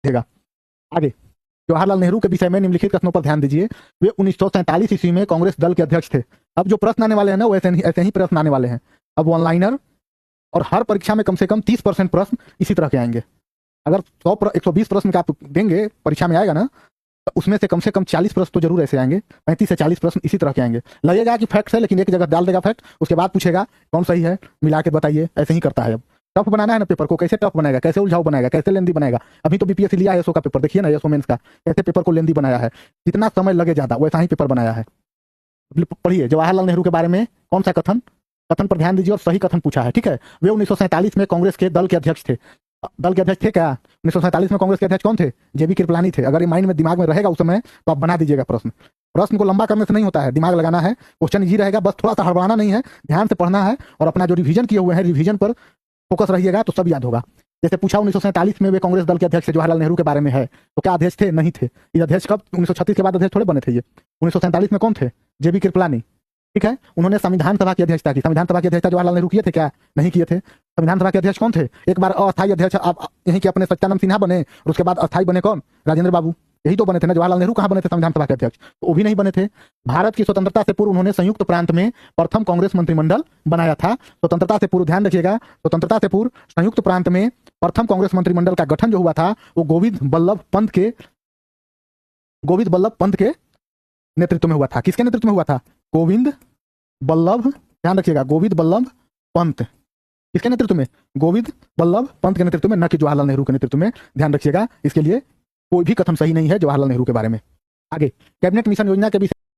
देगा। आगे, जवाहरलाल नेहरू के विषय में निम्नलिखित कथनों पर ध्यान दीजिए। वे 1947 ईस्वी में कांग्रेस दल के अध्यक्ष थे। अब जो प्रश्न आने वाले हैं ना, वो ऐसे ही प्रश्न आने वाले हैं। अब वन लाइनर, और हर परीक्षा में कम से कम 30% प्रश्न इसी तरह के आएंगे। अगर 120 प्रश्न का आप देंगे, परीक्षा में आएगा ना, तो उसमें से कम 40 प्रश्न तो जरूर ऐसे आएंगे। 35 से 40 प्रश्न इसी तरह के आएंगे। लगेगा कि फैक्ट है, लेकिन एक जगह डाल देगा फैक्ट, उसके बाद पूछेगा कौन सही है, मिला के बताइए। ऐसे ही करता है। अब टफ बनाना है ना पेपर को, कैसे टफ बनाएगा, कैसे उलझाऊ बनाएगा, कैसे लेंदी बनाएगा। अभी तो बीपीएससी लिया है एसओ का पेपर, देखिए ना एसओ मेंस का, कैसे पेपर को लेंदी बनाया है। जितना समय लगे ज्यादा, वैसा ही पेपर बनाया है। पढ़िए जवाहरलाल नेहरू के बारे में कौन सा कथन पर ध्यान दीजिए और सही कथन पूछा है। ठीक है, वे 1947 में कांग्रेस के दल के अध्यक्ष थे। दल के अध्यक्ष थे क्या? 1947 में कांग्रेस के अध्यक्ष कौन थे? जेबी कृपलानी थे। अगर ये माइंड में दिमाग में रहेगा उस समय, तो आप बना दीजिएगा प्रश्न को लंबा करने से नहीं होता है, दिमाग लगाना है। क्वेश्चन इजी रहेगा, बस थोड़ा सा हड़बड़ाना नहीं है, ध्यान से पढ़ना है और अपना जो रिवीजन किए हुए हैं, रिवीजन पर फोकस रहिएगा तो सब याद होगा। जैसे पूछा 1947 में वे कांग्रेस दल के अध्यक्ष जवाहरलाल नेहरू के बारे में है, तो क्या अध्यक्ष थे? नहीं थे। ये अध्यक्ष कब? 1936 के बाद अध्यक्ष थोड़े बने थे। ये 1947 में कौन थे? जेबी कृपलानी। ठीक है, उन्होंने संविधान सभा की अध्यक्षता की। संविधान सभा की अध्यक्षता जवाहरलाल नेहरू किए थे क्या? नहीं किए थे। संविधान सभा के अध्यक्ष कौन थे? एक बार अस्थायी अध्यक्ष आप यहीं के अपने सत्यानंद सिन्हा बने, और उसके बाद अस्थायी बने कौन? राजेंद्र बाबू। यही तो बने थे ना। जवाहरलाल नेहरू कहाँ बने थे संविधान सभा के अध्यक्ष? तो वो भी नहीं बने थे। भारत की स्वतंत्रता से पूर्व उन्होंने संयुक्त प्रांत में प्रथम कांग्रेस मंत्रिमंडल बनाया था। स्वतंत्रता से पूर्व, ध्यान रखिएगा, स्वतंत्रता से पूर्व संयुक्त प्रांत में प्रथम कांग्रेस मंत्रिमंडल का गठन जो हुआ था, वो गोविंद बल्लभ पंत के नेतृत्व में हुआ था। किसके नेतृत्व में हुआ था? गोविंद बल्लभ, ध्यान रखिएगा, गोविंद बल्लभ पंत। किसके नेतृत्व में? गोविंद बल्लभ पंत के नेतृत्व में, न कि जवाहरलाल नेहरू के नेतृत्व में। ध्यान रखिएगा, इसके लिए कोई भी कथन सही नहीं है जवाहरलाल नेहरू के बारे में। आगे, कैबिनेट मिशन योजना के विषय